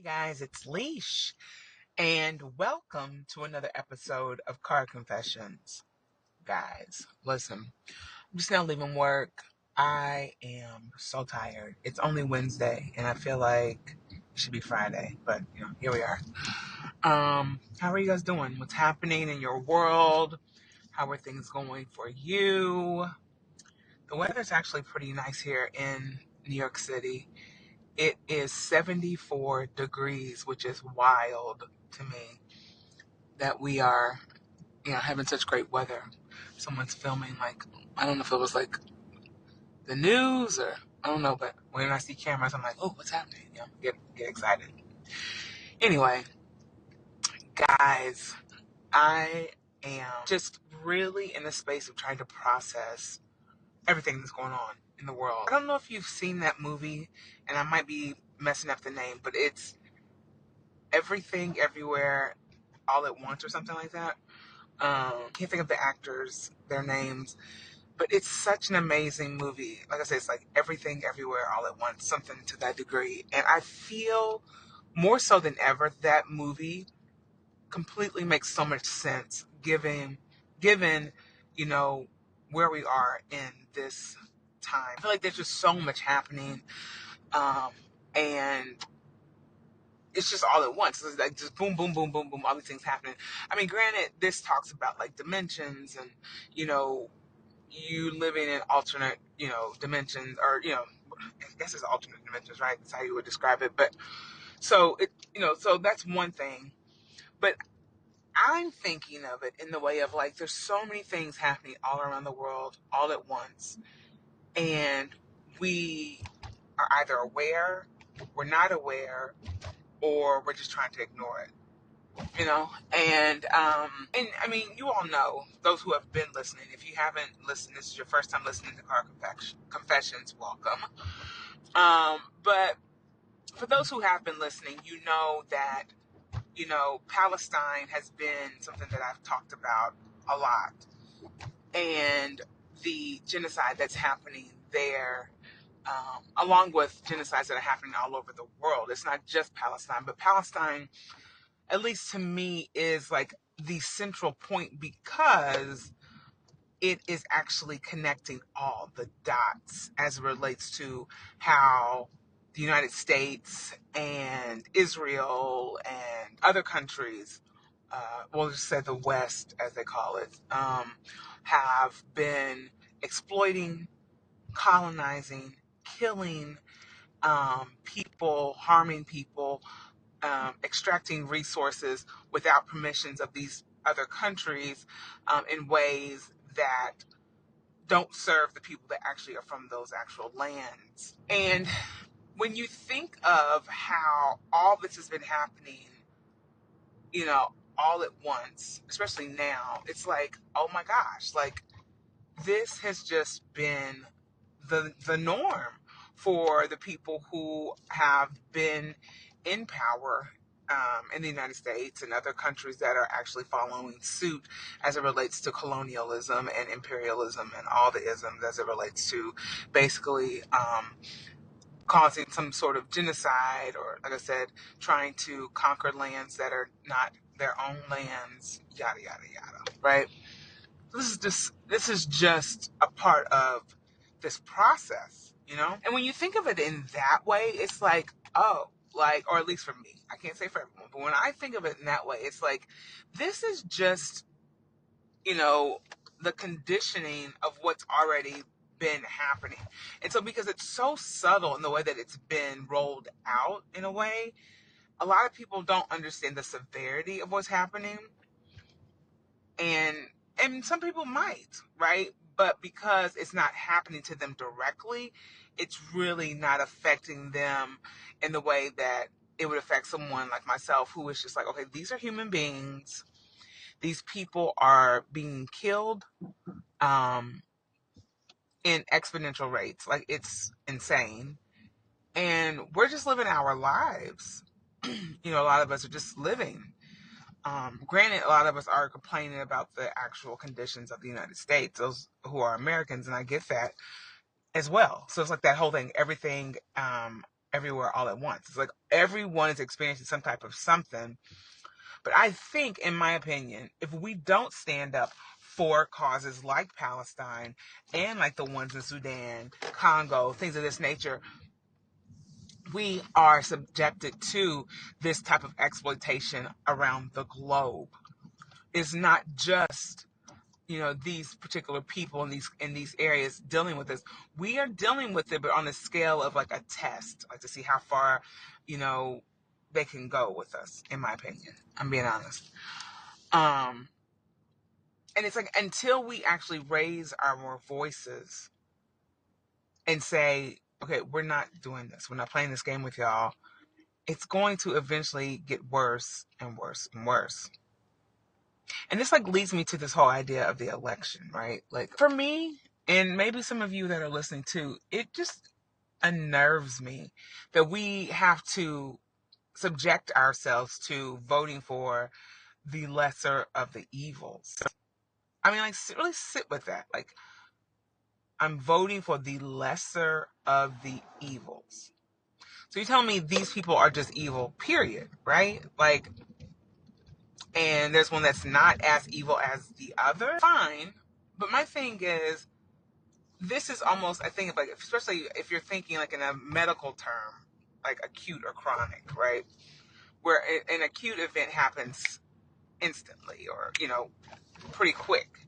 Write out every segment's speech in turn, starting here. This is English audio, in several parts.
Hey guys, it's Leesh, and welcome to another episode of Car Confessions. Guys, listen, I'm just now leaving work. I am so tired. It's only Wednesday, and I feel like it should be Friday, but here we are. How are you guys doing? What's happening in your world? How are things going for you? The weather's actually pretty nice here in New York City. It is 74 degrees, which is wild to me that we are, having such great weather. Someone's filming, like, I don't know if it was like the news or I don't know, but when I see cameras, I'm like, oh, what's happening? Get excited. Anyway, guys, I am just really in the space of trying to process everything that's going on in the world. I don't know if you've seen that movie, and I might be messing up the name, but it's Everything Everywhere All at Once or something like that. Can't think of the actors, their names, but it's such an amazing movie. Like I said, it's like Everything Everywhere All at Once, something to that degree. And I feel more so than ever that movie completely makes so much sense given, you know, where we are in this time. I feel like there's just so much happening. And it's just all at once. It's like just boom, boom, boom, boom, boom, all these things happening. I mean, granted, this talks about like dimensions and, you living in alternate, dimensions or, I guess it's alternate dimensions, right? That's how you would describe it. But so that's one thing. But I'm thinking of it in the way of like, there's so many things happening all around the world all at once. And we are either aware, we're not aware, or we're just trying to ignore it. And I mean, you all know, those who have been listening, if you haven't listened, this is your first time listening to Car Confessions, welcome. But for those who have been listening, you know that, Palestine has been something that I've talked about a lot, and the genocide that's happening there, along with genocides that are happening all over the world. It's not just Palestine, but Palestine, at least to me, is like the central point because it is actually connecting all the dots as it relates to how the United States and Israel and other countries, we'll just say the West, as they call it, have been exploiting, colonizing, killing people, harming people, extracting resources without permissions of these other countries in ways that don't serve the people that actually are from those actual lands. And when you think of how all this has been happening, all at once, especially now, it's like, oh my gosh, like this has just been the norm for the people who have been in power in the United States and other countries that are actually following suit as it relates to colonialism and imperialism and all the isms as it relates to basically causing some sort of genocide or, like I said, trying to conquer lands that are not their own lands, yada, yada, yada, right? This is just a part of this process, And when you think of it in that way, it's like, oh, like, or at least for me, I can't say for everyone, but when I think of it in that way, it's like, this is just, you know, the conditioning of what's already been happening. And so because it's so subtle in the way that it's been rolled out in a way, a lot of people don't understand the severity of what's happening. And some people might, right? But because it's not happening to them directly, it's really not affecting them in the way that it would affect someone like myself, who is just like, okay, these are human beings. These people are being killed um, in exponential rates. Like, it's insane. And we're just living our lives. A lot of us are just living. Granted, a lot of us are complaining about the actual conditions of the United States, those who are Americans, and I get that as well. So it's like that whole thing, everything everywhere all at once. It's like everyone is experiencing some type of something. But I think, in my opinion, if we don't stand up for causes like Palestine and like the ones in Sudan, Congo, things of this nature, we are subjected to this type of exploitation around the globe. It's not just, these particular people in these areas dealing with this. We are dealing with it, but on a scale of like a test, like to see how far, they can go with us, in my opinion. I'm being honest. And it's like, until we actually raise our voices and say, okay, we're not doing this, we're not playing this game with y'all, it's going to eventually get worse and worse and worse. And this like leads me to this whole idea of the election, right? Like, for me, and maybe some of you that are listening too, it just unnerves me that we have to subject ourselves to voting for the lesser of the evils. I mean, like, really sit with that. Like, I'm voting for the lesser of the evils. So you tell me these people are just evil, period, right? Like, and there's one that's not as evil as the other, fine. But my thing is, this is almost, I think, like, especially if you're thinking like in a medical term, like acute or chronic, right? Where an acute event happens instantly or, pretty quick.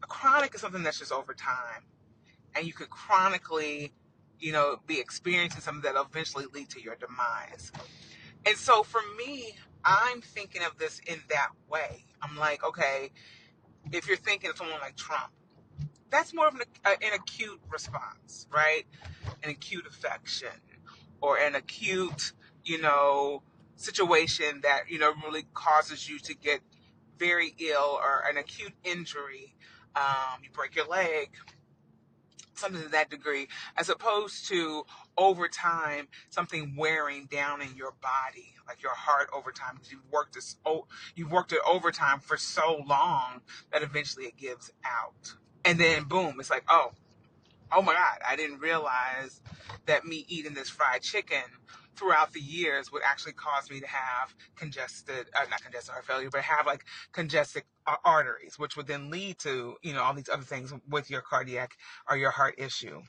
A chronic is something that's just over time. And you could chronically, be experiencing something that'll eventually lead to your demise. And so for me, I'm thinking of this in that way. I'm like, okay, if you're thinking of someone like Trump, that's more of an acute response, right? An acute affection or an acute, situation that, really causes you to get very ill, or an acute injury. You break your leg, something to that degree, as opposed to over time something wearing down in your body, like your heart over time, because you've worked it overtime for so long that eventually it gives out, and then boom, it's like, oh my God, I didn't realize that me eating this fried chicken throughout the years would actually cause me to have not congested heart failure, but have like congested arteries, which would then lead to, all these other things with your cardiac or your heart issue,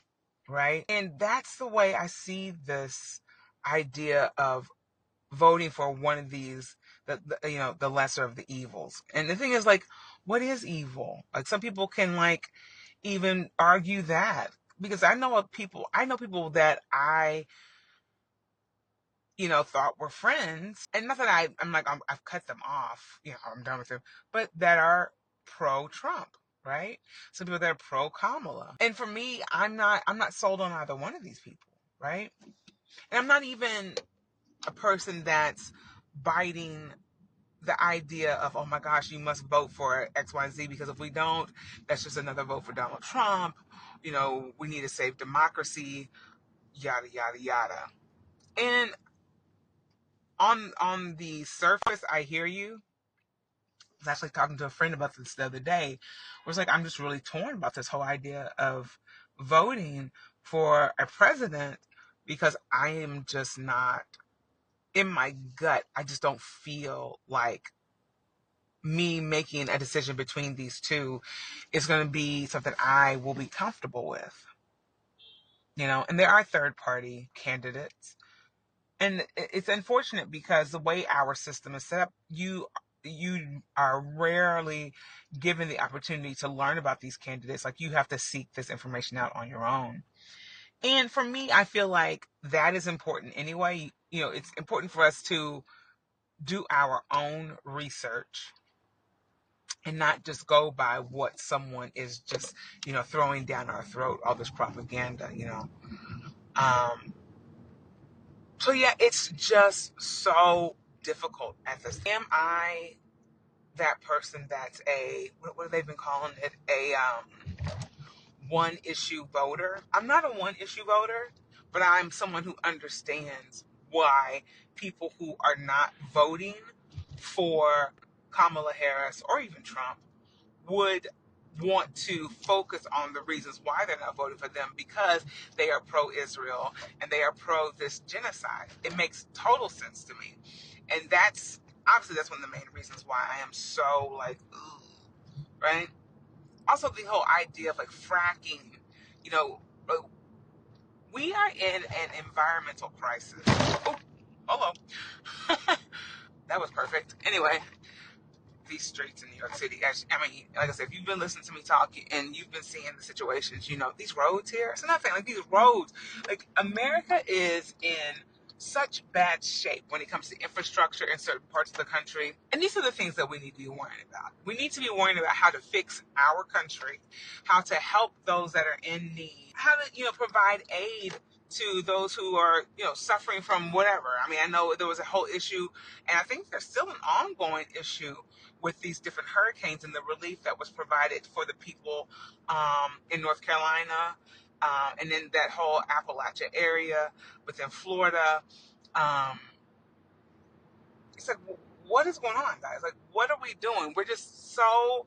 right? And that's the way I see this idea of voting for one of these, the lesser of the evils. And the thing is, like, what is evil? Like, some people can like even argue that, because I know people that I thought were friends, and not that I've cut them off, I'm done with them, but that are pro Trump, right? Some people that are pro Kamala, and for me, I'm not sold on either one of these people, right? And I'm not even a person that's biting the idea of, oh my gosh, you must vote for XYZ, because if we don't, that's just another vote for Donald Trump. We need to save democracy, yada, yada, yada. And on the surface, I hear you. I was actually talking to a friend about this the other day, where it's like, I'm just really torn about this whole idea of voting for a president, because I am just not, in my gut, I just don't feel like me making a decision between these two is going to be something I will be comfortable with. And there are third party candidates, and it's unfortunate because the way our system is set up, you are rarely given the opportunity to learn about these candidates. Like, you have to seek this information out on your own. And for me, I feel like that is important anyway. It's important for us to do our own research and not just go by what someone is just, throwing down our throat, all this propaganda. So yeah, it's just so difficult at this. Am I that person that's what have they been calling it? A one issue voter? I'm not a one issue voter, but I'm someone who understands why people who are not voting for Kamala Harris or even Trump would want to focus on the reasons why they're not voting for them, because they are pro-Israel and they are pro this genocide. It makes total sense to me. And that's obviously that's one of the main reasons why I am so like, ugh, right? Also, the whole idea of like fracking, you know, we are in an environmental crisis. Oh, hello. That was perfect. Anyway, these streets in New York City. I mean, like I said, if you've been listening to me talk and you've been seeing the situations, you know, these roads here, it's another thing, like these roads, like America is in such bad shape when it comes to infrastructure in certain parts of the country. And these are the things that we need to be worrying about. We need to be worrying about how to fix our country, how to help those that are in need, how to, you know, provide aid to those who are, you know, suffering from whatever. I mean, I know there was a whole issue, and I think there's still an ongoing issue with these different hurricanes and the relief that was provided for the people in North Carolina, and in that whole Appalachia area within Florida. It's like, what is going on, guys? Like, what are we doing? We're just so,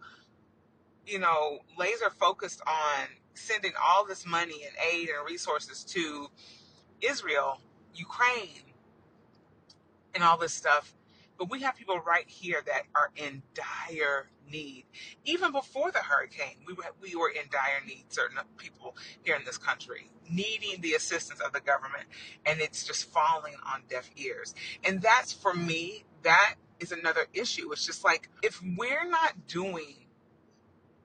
you know, laser focused on sending all this money and aid and resources to Israel, Ukraine, and all this stuff. But we have people right here that are in dire need. Even before the hurricane, we were in dire need, certain people here in this country, needing the assistance of the government, and it's just falling on deaf ears. And that's, for me, that is another issue. It's just like, if we're not doing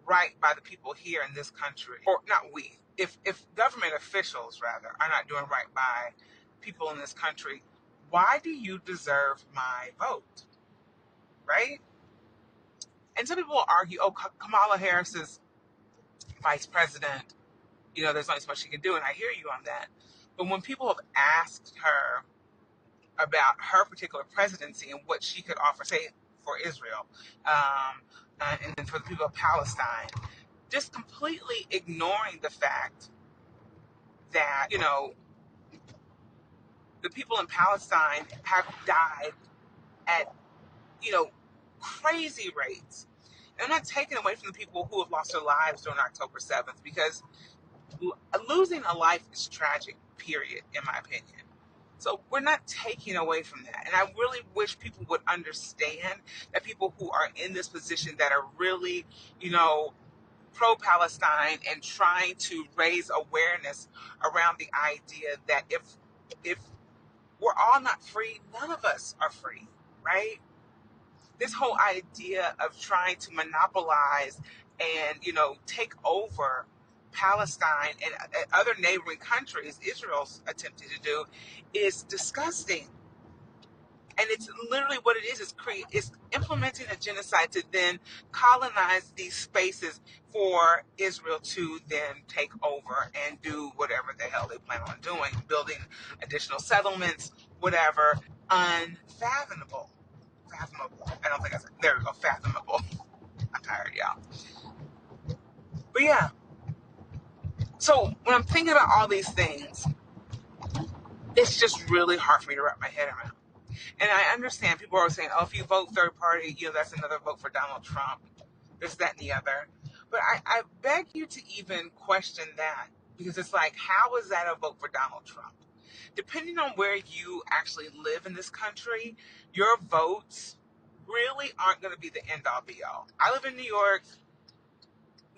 right by the people here in this country, or not we, if government officials, rather, are not doing right by people in this country, why do you deserve my vote? Right? And some people will argue, oh, Kamala Harris is vice president. You know, there's only so much she can do, and I hear you on that. But when people have asked her about her particular presidency and what she could offer, say, for Israel, and then for the people of Palestine, just completely ignoring the fact that, you know, the people in Palestine have died at, you know, crazy rates. And I'm not taking away from the people who have lost their lives during October 7th, because losing a life is tragic, period, in my opinion. So we're not taking away from that. And I really wish people would understand that people who are in this position that are really, you know, pro-Palestine and trying to raise awareness around the idea that if we're all not free, none of us are free, right? This whole idea of trying to monopolize and, you know, take over Palestine and other neighboring countries, Israel's attempting to do, is disgusting. And it's literally what it is. It's implementing a genocide to then colonize these spaces for Israel to then take over and do whatever the hell they plan on doing, building additional settlements, whatever. Unfathomable. Fathomable. I don't think I said, there we go, fathomable. I'm tired, y'all. But yeah. So when I'm thinking about all these things, it's just really hard for me to wrap my head around. And I understand people are saying, oh, if you vote third party, you know, that's another vote for Donald Trump. There's that and the other. But I beg you to even question that, because it's like, how is that a vote for Donald Trump? Depending on where you actually live in this country, your votes really aren't going to be the end all be all. I live in New York.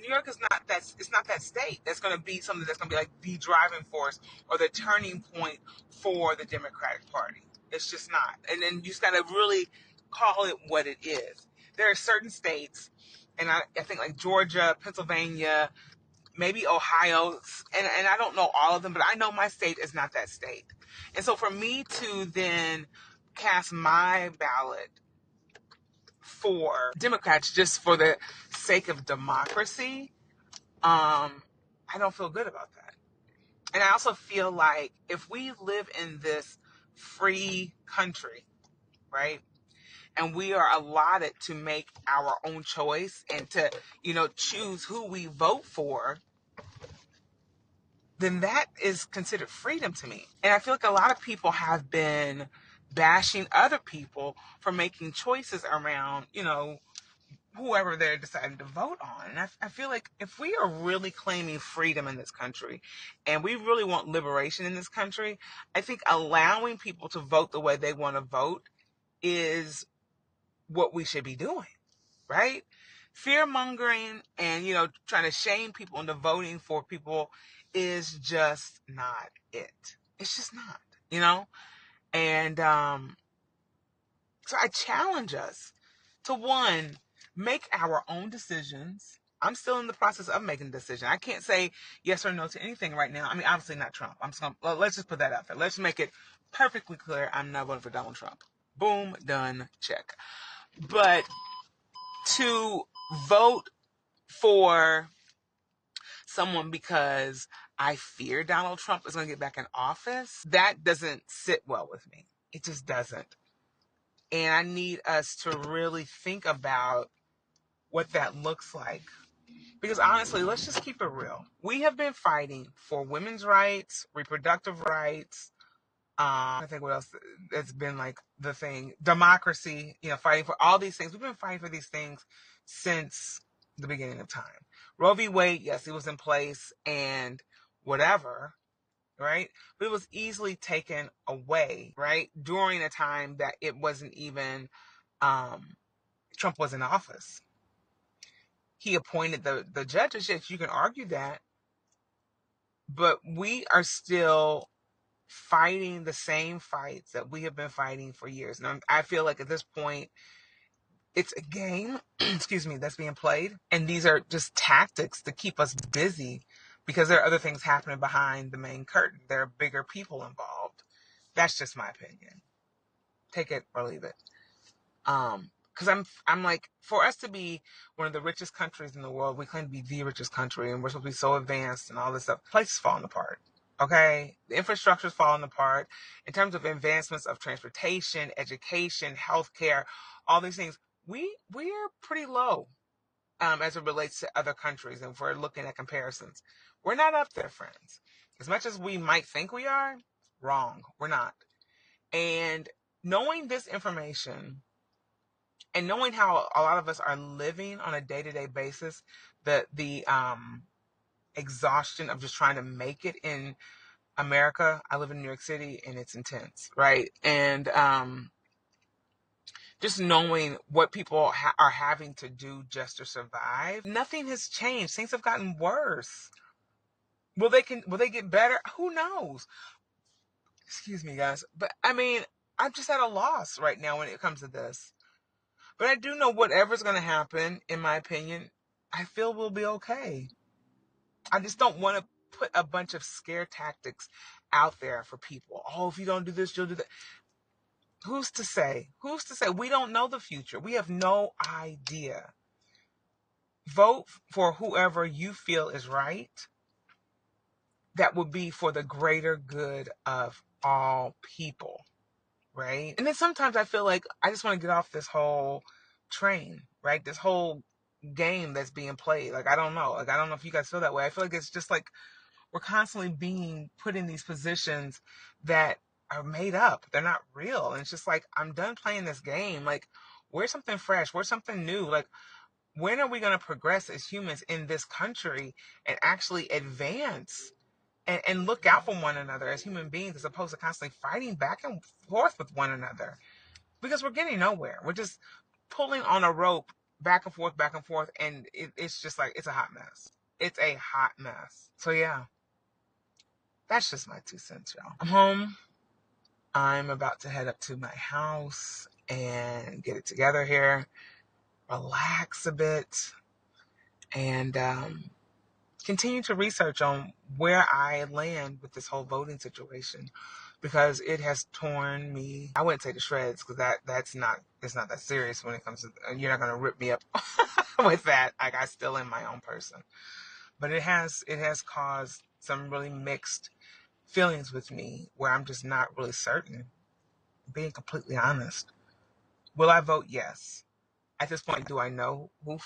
New York is not that, it's not that state that's going to be something that's going to be like the driving force or the turning point for the Democratic Party. It's just not. And then you just got to really call it what it is. There are certain states, and I think like Georgia, Pennsylvania, maybe Ohio, and I don't know all of them, but I know my state is not that state. And so for me to then cast my ballot for Democrats just for the sake of democracy, I don't feel good about that. And I also feel like if we live in this free country, right, and we are allotted to make our own choice and to, you know, choose who we vote for, then that is considered freedom to me. And I feel like a lot of people have been bashing other people for making choices around, you know, whoever they're deciding to vote on. And I feel like if we are really claiming freedom in this country and we really want liberation in this country, I think allowing people to vote the way they want to vote is what we should be doing, right? Fear mongering and, trying to shame people into voting for people is just not it. It's just not, And so I challenge us to, one, make our own decisions. I'm still in the process of making a decision. I can't say yes or no to anything right now. I mean, obviously not Trump. Let's just put that out there. Let's make it perfectly clear. I'm not voting for Donald Trump. Boom, done, check. But to vote for someone because I fear Donald Trump is going to get back in office, that doesn't sit well with me. It just doesn't. And I need us to really think about what that looks like. Because honestly, let's just keep it real. We have been fighting for women's rights, reproductive rights. I think what else has been like the thing, democracy, fighting for all these things. We've been fighting for these things since the beginning of time. Roe v. Wade, yes, it was in place and whatever, right? But it was easily taken away, right? During a time that it wasn't even, Trump was in office. He appointed the judges. Yes, you can argue that. But we are still fighting the same fights that we have been fighting for years. Now, I feel like at this point, it's a game, excuse me, that's being played. And these are just tactics to keep us busy because there are other things happening behind the main curtain. There are bigger people involved. That's just my opinion. Take it or leave it. Because I'm like, for us to be one of the richest countries in the world, we claim to be the richest country, and we're supposed to be so advanced and all this stuff. The place is falling apart. Okay, the infrastructure is falling apart in terms of advancements of transportation, education, healthcare, all these things. We're pretty low as it relates to other countries, and if we're looking at comparisons, we're not up there, friends. As much as we might think we are, wrong. We're not. And knowing this information and knowing how a lot of us are living on a day-to-day basis, the exhaustion of just trying to make it in America. I live in New York City and it's intense, right? And just knowing what people are having to do just to survive, nothing has changed. Things have gotten worse. Will they get better? Who knows? Excuse me, guys. But I mean, I'm just at a loss right now when it comes to this. But I do know whatever's going to happen, in my opinion, I feel we'll be okay. I just don't want to put a bunch of scare tactics out there for people. Oh, if you don't do this, you'll do that. Who's to say? Who's to say? We don't know the future. We have no idea. Vote for whoever you feel is right. That would be for the greater good of all people, right? And then sometimes I feel like I just want to get off this whole train, right? This whole game that's being played. Like, I don't know. Like, I don't know if you guys feel that way. I feel like it's just like we're constantly being put in these positions that are made up. They're not real. And it's just like, I'm done playing this game. Like, where's something fresh? Where's something new? Like, when are we going to progress as humans in this country and actually advance and look out for one another as human beings as opposed to constantly fighting back and forth with one another? Because we're getting nowhere. We're just pulling on a rope back and forth, and it's just like, it's a hot mess. It's a hot mess. So yeah, that's just my 2 cents, y'all. I'm home. I'm about to head up to my house and get it together here, relax a bit, and continue to research on where I land with this whole voting situation, because it has torn me, I wouldn't say to shreds, because it's not that serious when it comes to, you're not going to rip me up with that. Like, I still am my own person. But it has caused some really mixed feelings with me where I'm just not really certain, being completely honest. Will I vote? Yes. At this point, do I know who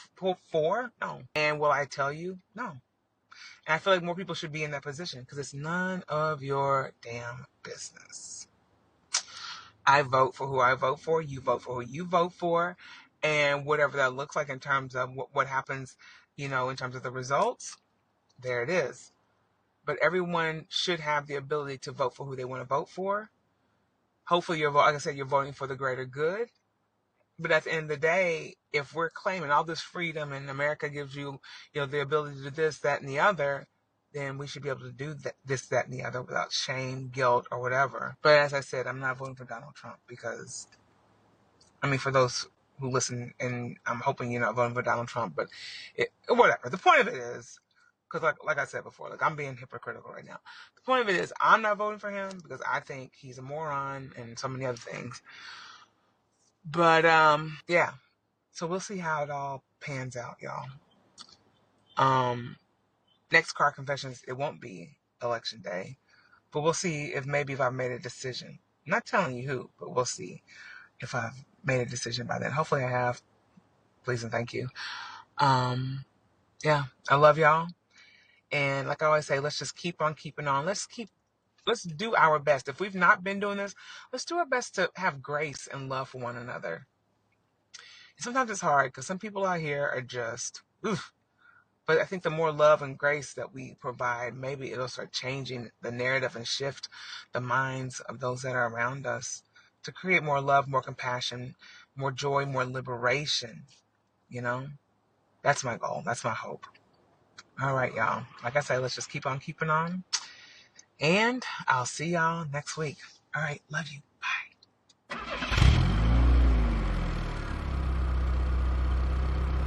for? No. And will I tell you? No. And I feel like more people should be in that position because it's none of your damn business. I vote for who I vote for. You vote for who you vote for. And whatever that looks like in terms of what happens, in terms of the results, there it is. But everyone should have the ability to vote for who they want to vote for. Hopefully, like I said, you're voting for the greater good. But at the end of the day, if we're claiming all this freedom and America gives you, the ability to do this, that, and the other, then we should be able to do this, that, and the other without shame, guilt, or whatever. But as I said, I'm not voting for Donald Trump because, for those who listen, and I'm hoping you're not voting for Donald Trump, but whatever. The point of it is, because like I said before, I'm being hypocritical right now. The point of it is, I'm not voting for him because I think he's a moron and so many other things. But yeah. So we'll see how it all pans out, y'all. Next car confessions, it won't be election day, but we'll see if I've made a decision. I'm not telling you who, but we'll see if I've made a decision by then. Hopefully I have. Please and thank you. Yeah, I love y'all. And like I always say, let's just keep on keeping on. Let's do our best. If we've not been doing this, let's do our best to have grace and love for one another. And sometimes it's hard because some people out here are just, oof. But I think the more love and grace that we provide, maybe it'll start changing the narrative and shift the minds of those that are around us to create more love, more compassion, more joy, more liberation. That's my goal. That's my hope. All right, y'all. Like I said, let's just keep on keeping on. And I'll see y'all next week. All right. Love you.